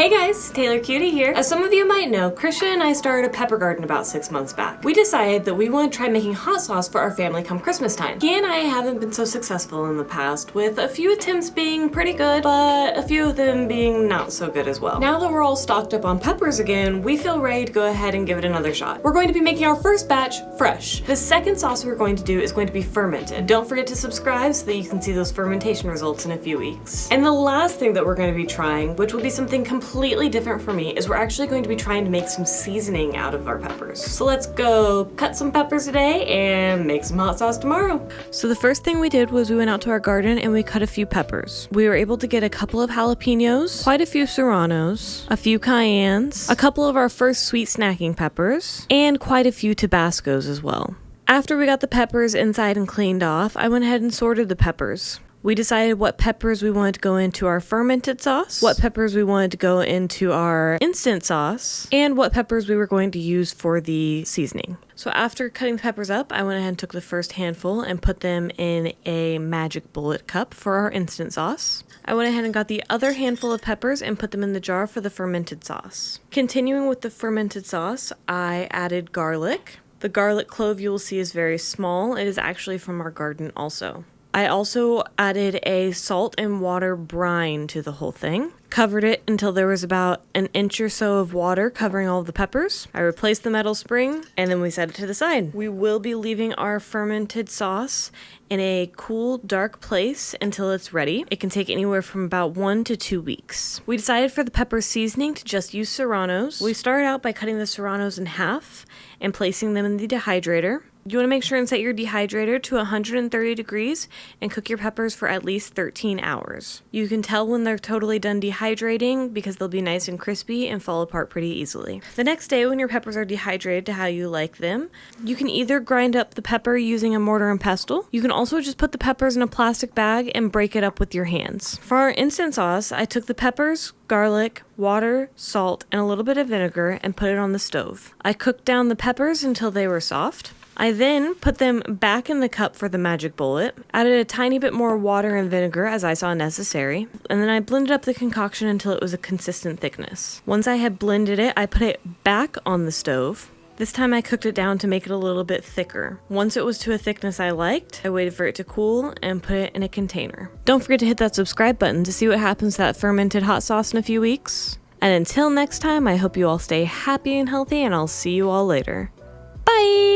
Hey guys, Taylor Cutie here. As some of you might know, Christian and I started a pepper garden about 6 months back. We decided that we want to try making hot sauce for our family come Christmas time. He and I haven't been so successful in the past, with a few attempts being pretty good, but a few of them being not so good as well. Now that we're all stocked up on peppers again, we feel ready to go ahead and give it another shot. We're going to be making our first batch fresh. The second sauce we're going to do is going to be fermented. Don't forget to subscribe so that you can see those fermentation results in a few weeks. And the last thing that we're going to be trying, which will be something completely different for me, is we're actually going to be trying to make some seasoning out of our peppers. So let's go cut some peppers today and make some hot sauce tomorrow. So the first thing we did was we went out to our garden and we cut a few peppers. We were able to get a couple of jalapenos, quite a few serranos, a few cayennes, a couple of our first sweet snacking peppers, and quite a few Tabascos as well. After we got the peppers inside and cleaned off, I went ahead and sorted the peppers. We decided what peppers we wanted to go into our fermented sauce, what peppers we wanted to go into our instant sauce, and what peppers we were going to use for the seasoning. So after cutting the peppers up, I went ahead and took the first handful and put them in a magic bullet cup for our instant sauce. I went ahead and got the other handful of peppers and put them in the jar for the fermented sauce. Continuing with the fermented sauce, I added garlic. The garlic clove you will see is very small. It is actually from our garden also. I also added a salt and water brine to the whole thing. Covered it until there was about an inch or so of water covering all of the peppers. I replaced the metal spring and then we set it to the side. We will be leaving our fermented sauce in a cool, dark place until it's ready. It can take anywhere from about 1 to 2 weeks. We decided for the pepper seasoning to just use serranos. We started out by cutting the serranos in half and placing them in the dehydrator. You want to make sure and set your dehydrator to 130 degrees and cook your peppers for at least 13 hours. You can tell when they're totally done dehydrating because they'll be nice and crispy and fall apart pretty easily. The next day when your peppers are dehydrated to how you like them, you can either grind up the pepper using a mortar and pestle. You can also just put the peppers in a plastic bag and break it up with your hands. For our instant sauce, I took the peppers, garlic, water, salt, and a little bit of vinegar and put it on the stove. I cooked down the peppers until they were soft. I then put them back in the cup for the magic bullet, added a tiny bit more water and vinegar as I saw necessary, and then I blended up the concoction until it was a consistent thickness. Once I had blended it, I put it back on the stove. This time I cooked it down to make it a little bit thicker. Once it was to a thickness I liked, I waited for it to cool and put it in a container. Don't forget to hit that subscribe button to see what happens to that fermented hot sauce in a few weeks. And until next time, I hope you all stay happy and healthy, and I'll see you all later. Bye!